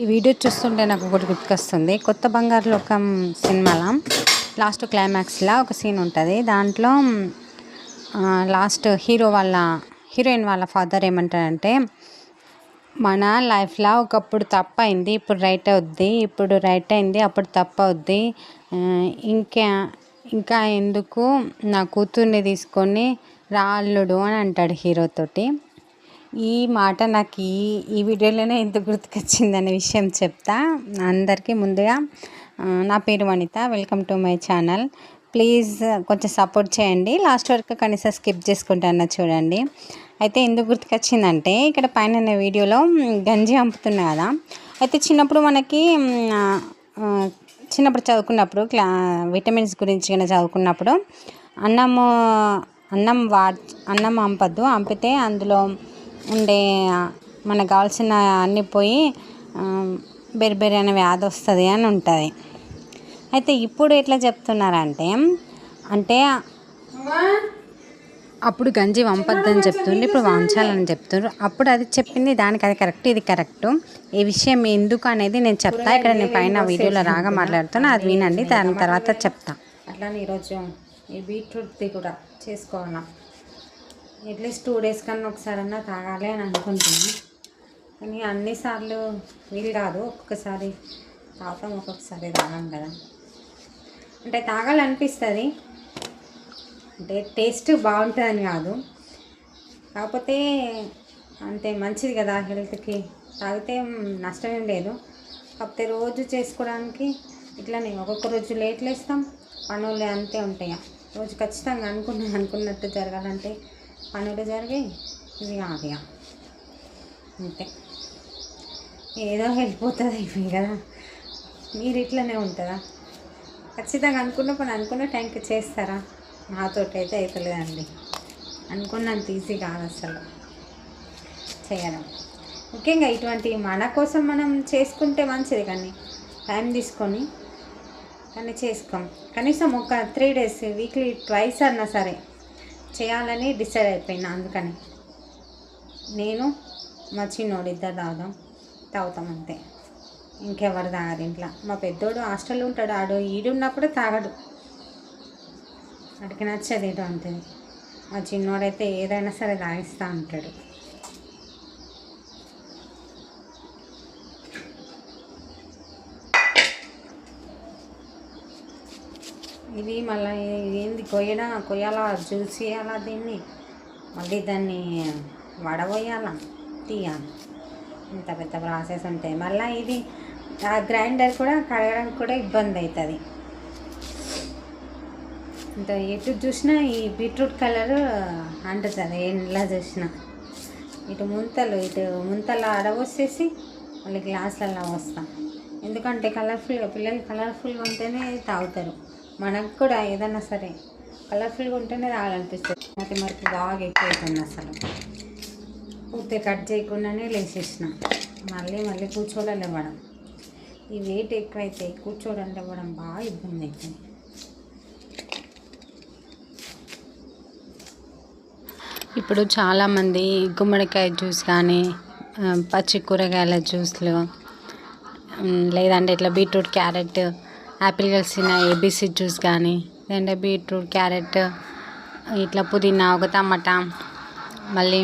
ఈ వీడియో చూస్తుంటే నాకు ఒకటి గుర్తుకొస్తుంది. కొత్త బంగారు లోకం సినిమాలో లాస్ట్ క్లైమాక్స్లో ఒక సీన్ ఉంటుంది. దాంట్లో లాస్ట్ హీరోయిన్ వాళ్ళ ఫాదర్ ఏమంటారంటే, మన లైఫ్లో ఒకప్పుడు తప్పు అయింది, ఇప్పుడు రైట్ అవుద్ది, ఇప్పుడు రైట్ అయింది, అప్పుడు తప్పు అవుద్ది, ఇంకా ఎందుకు నా కూతుర్ని తీసుకొని రాళ్ళుడు అని అంటాడు హీరోతోటి. ఈ మాట నాకు ఈ వీడియోలోనే ఎంత గుర్తుకొచ్చిందనే విషయం చెప్తా. అందరికీ ముందుగా నా పేరు Vanitha, welcome to my channel. Please కొంచెం సపోర్ట్ చేయండి. లాస్ట్ వరకు కనీసం స్కిప్ చేసుకుంటాను చూడండి. అయితే ఎందుకు గుర్తుకొచ్చిందంటే, ఇక్కడ పైన వీడియోలో గంజి అమ్ముతున్నా కదా. అయితే చిన్నప్పుడు మనకి చిన్నప్పుడు చదువుకున్నప్పుడు విటమిన్స్ గురించి కానీ చదువుకున్నప్పుడు అన్నం అంపద్దు, అంపితే అందులో ఉండే మనకు కావాల్సిన అన్నీ పోయి బెరిబెరి అనే వ్యాధి వస్తుంది అని ఉంటుంది. అయితే ఇప్పుడు ఎట్లా చెప్తున్నారంటే, అప్పుడు గంజి వంపద్దని చెప్తుండ్రు, ఇప్పుడు వంచాలని చెప్తున్నారు. అప్పుడు అది చెప్పింది దానికి అది కరెక్ట్, ఇది కరెక్ట్. ఈ విషయం ఎందుకు అనేది నేను చెప్తా. ఇక్కడ నేను పైన వీడియోలో రాగా మాట్లాడుతున్నా, అది వినండి, దాని తర్వాత చెప్తా. అట్లానే ఈరోజు ఈ బీట్రూట్ది కూడా చేసుకోవాలా. అట్లీస్ట్ 2 days కన్నా ఒకసారన్నా తాగాలి అని అనుకుంటున్నాను. కానీ అన్నిసార్లు వీలు కాదు. ఒక్కొక్కసారి తాగుతాం, ఒక్కొక్కసారి తాగాం కదా. అంటే తాగాలనిపిస్తుంది, అంటే టేస్ట్ బాగుంటుందని కాదు, కాకపోతే అంటే మంచిది కదా హెల్త్కి, తాగితే నష్టమేం లేదు. కాకపోతే రోజు చేసుకోవడానికి ఇట్లానే ఒక్కొక్క రోజు లేట్ లేస్తాం, పనులు అంతే ఉంటాయి. రోజు ఖచ్చితంగా అనుకున్నట్టు జరగాలంటే పనులు జరిగి ఇది కాదు, అంతే. ఏదో వెళ్ళిపోతుంది అయిపోయి కదా. మీరు ఇట్లనే ఉంటుందా? ఖచ్చితంగా అనుకున్న పని అనుకున్న టైంకి చేస్తారా? నాతోటి అయితే అవుతలేదండి. అనుకున్నంత ఈజీ కాదు అసలు చేయడం. ముఖ్యంగా ఇటువంటి మన కోసం మనం చేసుకుంటే మంచిది, కానీ టైం తీసుకొని కానీ చేసుకోం. కనీసం ఒక 3 days వీక్లీ ట్వైస్ అన్నా సరే చేయాలని డిసైడ్ అయిపోయినా. అందుకని నేను మా చిన్నోడు ఇద్దరు తాగుతాం అంతే. ఇంకెవరు తాగదు ఇంట్లో. మా పెద్దోడు హాస్టల్లో ఉంటాడు, ఈడున్నప్పుడు తాగడు, వాడికి నచ్చదు ఏదో ఉంటుంది. మా చిన్నోడైతే ఏదైనా సరే తాగిస్తూ ఉంటాడు. ఇది మళ్ళీ ఏంది కొయ్యాలా, జ్యూస్ చేయాలా, దీన్ని మళ్ళీ దాన్ని వడబోయాలా, తీయాలి, ఇంత పెద్ద ప్రాసెస్ ఉంటాయి. మళ్ళీ ఇది గ్రైండర్ కూడా కడగడానికి కూడా ఇబ్బంది అవుతుంది. ఇంత ఎటు చూసినా ఈ బీట్రూట్ కలర్ అంటుతుంది, ఎలా చూసినా. ఇటు ముంతలు ఆడవచ్చేసి మళ్ళీ గ్లాసులలో వస్తాం. ఎందుకంటే పిల్లలు కలర్ఫుల్గా ఉంటేనే తాగుతారు. మనకు కూడా ఏదన్నా సరే కలర్ఫుల్గా ఉంటేనే తాగాలనిపిస్తుంది. మరి బాగా ఎక్కువ అవుతుంది అసలు. పూర్తి కట్ చేయకుండానే లేచేసిన. మళ్ళీ కూర్చోవడం ఇవ్వడం, ఈ వెయిట్ ఎక్కువైతే కూర్చోవడం ఇవ్వడం బాగా ఇబ్బంది అవుతుంది. ఇప్పుడు చాలామంది గుమ్మడికాయ జ్యూస్ కానీ, పచ్చి కూరగాయల జ్యూస్లు, లేదంటే ఇట్లా బీట్రూట్, క్యారెట్, యాపిల్ కలిసిన ఏబీసీ జ్యూస్ కానీ, లేదంటే బీట్రూట్, క్యారెట్, ఇట్లా పుదీనా, ఒక టమాటా, మళ్ళీ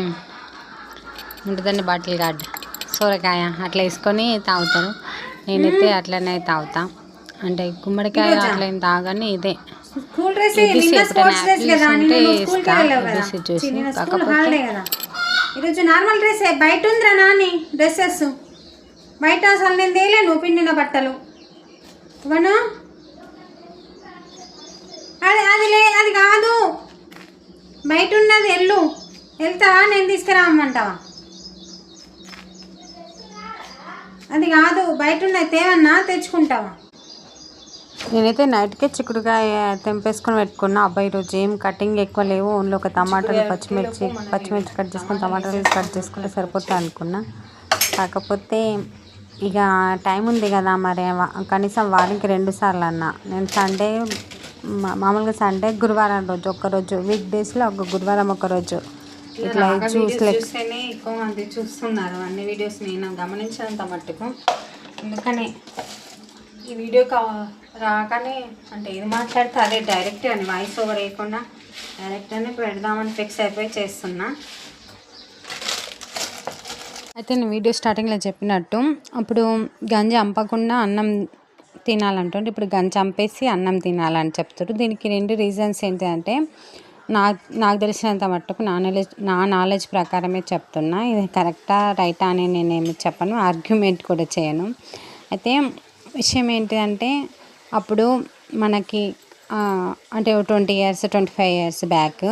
ఉంటుందండి బాటిల్ గార్డ్, సోరకాయ, అట్లా వేసుకొని తాగుతారు. నేనైతే అట్లనే తాగుతా. అంటే గుమ్మడికాయ అట్లా ఏం తాగని, ఇదే ఈరోజు నార్మల్ డ్రెస్ బయట ఉందిరా నాని, డ్రెస్సెస్ బయట అసలు నేను తేలేను. పిండిన బట్టలు ఇవ్వను. అది కాదు, బయట ఉన్నది. వెళ్తావా? నేను తీసుకురామంటావా? అది కాదు, బయట ఉన్నది తేవన్నా, తెచ్చుకుంటావా? నేనైతే నైట్కే చిక్కుడుకాయ తెంపేసుకొని పెట్టుకున్నా. అబ్బాయి ఈరోజు ఏం కటింగ్ ఎక్కువ లేవు, ఓన్లీ ఒక టమాటాలు, పచ్చిమిర్చి కట్ చేసుకొని టమాటాలు కట్ చేసుకుంటే సరిపోతాయి అనుకున్నా. కాకపోతే ఇక టైం ఉంది కదా, మరి కనీసం వారానికి 2 సార్లు అన్నా. నేను మామూలుగా సండే, గురువారం రోజు ఒక్కరోజు, వీక్ డేస్లో ఒక గురువారం ఒకరోజు ఇట్లా జ్యూస్నే ఎక్కువ మంది చూస్తున్నారు. అన్ని వీడియోస్ నేను గమనించినంత మట్టుకు అందుకనే ఈ వీడియో రాగానే అంటే ఏది మాట్లాడితే అదే డైరెక్ట్ అని వాయిస్ ఓవర్ వేయకుండా డైరెక్ట్ అని పెడదామని ఫిక్స్ అయిపోయి చేస్తున్నా. అయితే నేను వీడియో స్టార్టింగ్లో చెప్పినట్టు అప్పుడు గంజి అంపకుండా అన్నం తినాలంటుంటే ఇప్పుడు గంజి చంపేసి అన్నం తినాలని చెప్తారు. దీనికి 2 రీజన్స్ ఏంటంటే నాకు తెలిసినంత మట్టుకు నా నాలెడ్జ్ ప్రకారమే చెప్తున్నా. ఇది కరెక్టా రైటా అని నేనేమి చెప్పను, ఆర్గ్యుమెంట్ కూడా చేయను. అయితే విషయం ఏంటిదంటే అప్పుడు మనకి అంటే 20 years 25 years బ్యాక్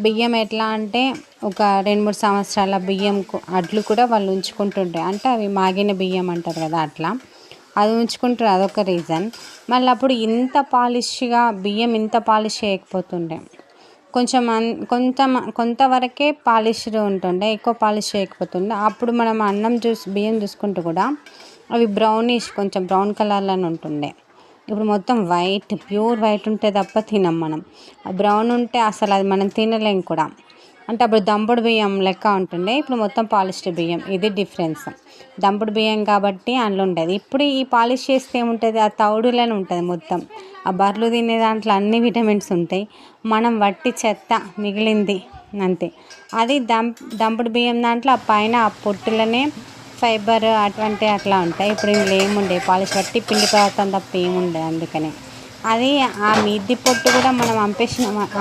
బియ్యం ఎట్లా అంటే ఒక 2-3 సంవత్సరాల బియ్యం అడ్లు కూడా వాళ్ళు ఉంచుకుంటుండే. అంటే అవి మాగిన బియ్యం అంటారు కదా, అట్లా అది ఉంచుకుంటారు. అదొక రీజన్. మళ్ళీ అప్పుడు బియ్యం ఇంత పాలిష్ చేయకపోతుండే. కొంతవరకే పాలిష్డ్ ఉంటుండే, ఎక్కువ పాలిష్ చేయకపోతుండే. అప్పుడు మనం బియ్యం చూసుకుంటూ కూడా అవి బ్రౌనిష్, కొంచెం బ్రౌన్ కలర్లోనే ఉంటుండే. ఇప్పుడు మొత్తం ప్యూర్ వైట్ ఉంటే తప్ప తినం మనం. బ్రౌన్ ఉంటే అసలు అది మనం తినలేం కూడా. అంటే అప్పుడు దంపుడు బియ్యం లెక్క ఉంటుండే, ఇప్పుడు మొత్తం పాలిష్డ్ బియ్యం. ఇది డిఫరెన్స్. దంపుడు బియ్యం కాబట్టి అందులో ఉండేది. ఇప్పుడు ఈ పాలిష్ చేస్తే ఏముంటుంది, ఆ తౌడులోనే ఉంటుంది మొత్తం. ఆ బర్రెలు తినే దాంట్లో అన్ని విటమిన్స్ ఉంటాయి, మనం వట్టి చెత్త మిగిలింది అంతే. అది దంపుడు బియ్యం దాంట్లో ఆ పైన ఆ పొట్టులనే ఫైబర్ అట్లా ఉంటాయి. ఇప్పుడు ఇందులో ఏముండే పాలిష్ వట్టి పిండి పదార్థం తప్ప ఏముండే. అందుకనే అది ఆ మీది పొట్టు కూడా మనం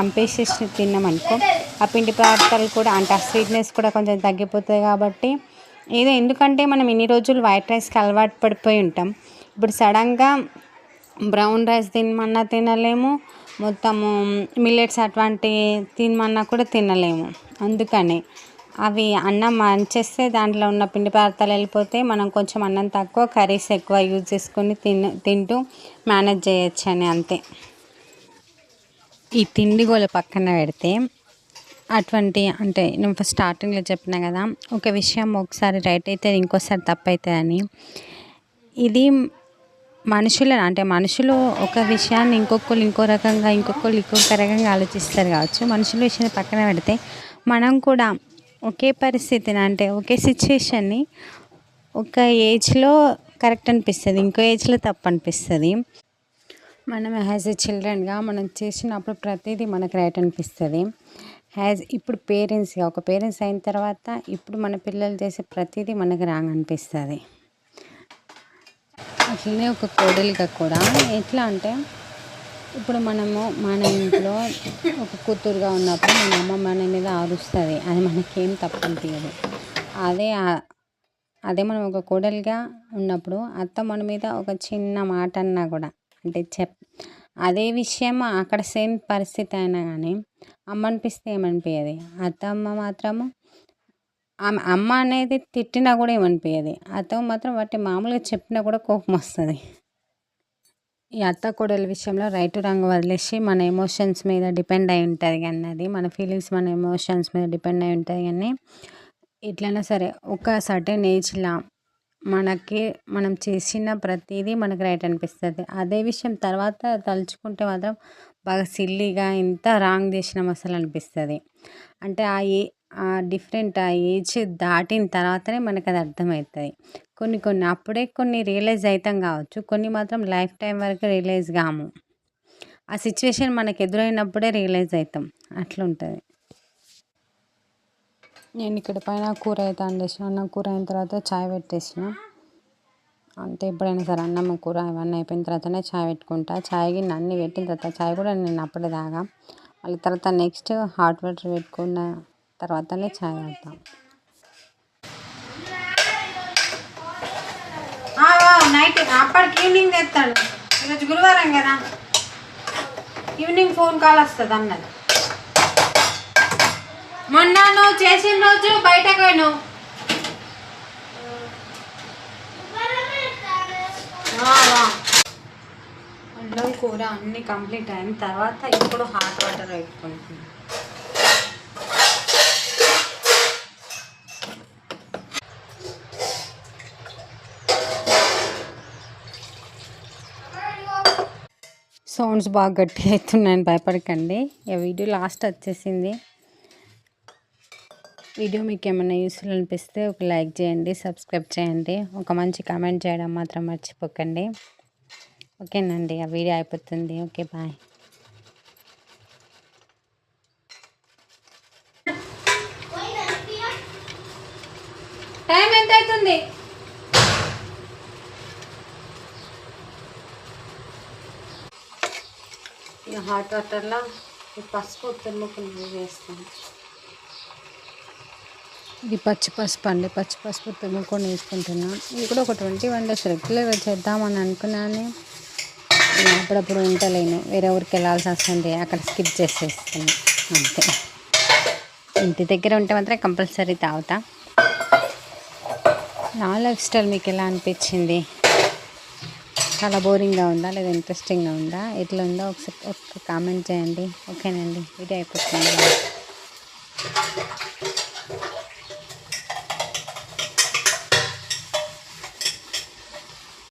అంపేసేసి తిన్నామనుకో ఆ పిండి పదార్థాలు కూడా అంటే ఆ స్వీట్నెస్ కూడా కొంచెం తగ్గిపోతుంది. కాబట్టి ఎందుకంటే మనం ఇన్ని రోజులు వైట్ రైస్కి అలవాటు పడిపోయి ఉంటాం. ఇప్పుడు సడన్గా బ్రౌన్ రైస్ తినమన్నా తినలేము, మొత్తము మిల్లెట్స్ అటువంటివి తినమన్నా కూడా తినలేము. అందుకని అవి అన్నం మంచేస్తే దాంట్లో ఉన్న పిండి పదార్థాలు వెళ్ళిపోతే మనం కొంచెం అన్నం తక్కువ, కర్రీస్ ఎక్కువ యూజ్ చేసుకొని తింటూ మేనేజ్ చేయొచ్చు అని అంతే. ఈ తిండి గోల పక్కన పెడితే అటువంటి అంటే నేను ఫస్ట్ స్టార్టింగ్లో చెప్పిన కదా, ఒక విషయం ఒకసారి రైట్ అయితే ఇంకోసారి తప్పు అవుతుందని. ఇది మనుషులు ఒక విషయాన్ని ఇంకొకరు ఇంకో రకంగా ఆలోచిస్తారు కావచ్చు. మనుషుల విషయాన్ని పక్కన పెడితే మనం కూడా ఒకే పరిస్థితిని అంటే ఒకే సిచ్యువేషన్ని ఒక ఏజ్లో కరెక్ట్ అనిపిస్తుంది, ఇంకో ఏజ్లో తప్పు అనిపిస్తుంది. మనం యాజ్ ఏ చిల్డ్రన్గా మనం చేసినప్పుడు ప్రతిదీ మనకు రైట్ అనిపిస్తుంది. ఇప్పుడు ఒక పేరెంట్స్ అయిన తర్వాత ఇప్పుడు మన పిల్లలు చేసే ప్రతిదీ మనకు రాంగ్ అనిపిస్తుంది. అట్లనే ఒక కోడలిగా కూడా ఎట్లా అంటే ఇప్పుడు మనము మన ఇంట్లో ఒక కూతురుగా ఉన్నప్పుడు మన అమ్మ మన మీద అరుస్తుంది, అది మనకేం తప్పు అనిపించదు. అదే మనం ఒక కోడలిగా ఉన్నప్పుడు అత్త మన మీద ఒక చిన్న మాట అన్నా కూడా అంటే అదే విషయం అక్కడ సేమ్ పరిస్థితి అయినా కానీ అమ్మ అనిపిస్తే ఏమనిపించదు. అమ్మ మాత్రము అమ్మ అనేది తిట్టినా కూడా ఏమనిపించదు, అత్త మాత్రం వాటి మామూలుగా చెప్పినా కూడా కోపం వస్తుంది. ఈ అత్త కోడల విషయంలో రైట్ రాంగ్ వదిలేసి మన ఎమోషన్స్ మీద డిపెండ్ అయి ఉంటుంది. కానీ మన ఫీలింగ్స్ మన ఎమోషన్స్ మీద డిపెండ్ అయి ఉంటుంది. కానీ ఎట్లయినా సరే ఒక సర్టెన్ ఏజ్లో మనం చేసిన ప్రతిదీ మనకు రైట్ అనిపిస్తుంది. అదే విషయం తర్వాత తలుచుకుంటే మాత్రం బాగా సిల్లీగా ఇంత రాంగ్ చేసినాం అసలు అనిపిస్తుంది. అంటే ఆ ఏజ్ దాటిన తర్వాతనే మనకు అది అర్థమవుతుంది. కొన్ని రియలైజ్ అవుతాం కావచ్చు, కొన్ని మాత్రం లైఫ్ టైం వరకు రియలైజ్ కాము. ఆ సిచ్యువేషన్ మనకు ఎదురైనప్పుడే రియలైజ్ అవుతాం, అట్లుంటుంది. నేను ఇక్కడ పైన కూర అయితే వండేసిన, అన్నం కూర అయిన తర్వాత చాయ్ పెట్టేసిన. అంతే, ఎప్పుడైనా సరే అన్నం కూర ఇవన్నీ అయిపోయిన తర్వాతనే చాయ్ పెట్టుకుంటా. చాయ్కి అన్నీ పెట్టిన తర్వాత చాయ్ కూడా నేను అప్పుడే తాగా. మళ్ళీ తర్వాత నెక్స్ట్ హాట్ వాటర్ పెట్టుకున్న తర్వాతనే చాయ్ తాగుతాం. నైట్ అప్పటికి ఈవినింగ్ తెస్తాడు. ఈరోజు గురువారం కదా, ఈవినింగ్ ఫోన్ కాల్ వస్తుంది అన్నది. మొన్న నువ్వు చేసిన రోజు బయటకు పోయినావు. వంటలు కూర అన్నీ కంప్లీట్ అయిన తర్వాత ఇప్పుడు హాట్ వాటర్ పెట్టుకుంటున్నాను. సౌండ్స్ బాగా గట్టిగా అవుతున్నాయని భయపడకండి. ఈ వీడియో లాస్ట్ వచ్చేసింది. వీడియో మీకు ఏమైనా యూస్ఫుల్ అనిపిస్తే ఒక లైక్ చేయండి, సబ్స్క్రైబ్ చేయండి, ఒక మంచి కామెంట్ చేయడం మాత్రం మర్చిపోకండి. ఓకేనండి, ఆ వీడియో అయిపోతుంది. Okay, bye. టైం ఎంత అవుతుంది? ఇక హాట్ వాటర్లో పసుపు తురుముకుని వేస్తాను. ఇది పచ్చి పసుపు అండి, పచ్చి పసుపు తురుముకొని వేసుకుంటున్నాను. ఇది కూడా ఒక 21 days రెగ్యులర్గా చేద్దామని అనుకున్నాను. అప్పుడప్పుడు ఉండలేను, వేరే ఊరికి వెళ్ళాల్సి వస్తుంది, అక్కడ స్కిప్ చేసేస్తాను అంతే. ఇంటి దగ్గర ఉంటే మాత్రం కంపల్సరీ తాగుతా. నా లైఫ్ స్టైల్ మీకు ఎలా అనిపించింది? చాలా బోరింగ్గా ఉందా లేదా ఇంట్రెస్టింగ్గా ఉందా? ఎట్లా ఉందో ఒకసారి ఒక కామెంట్ చేయండి. ఓకేనండి, వీడియో అయిపోతుంది.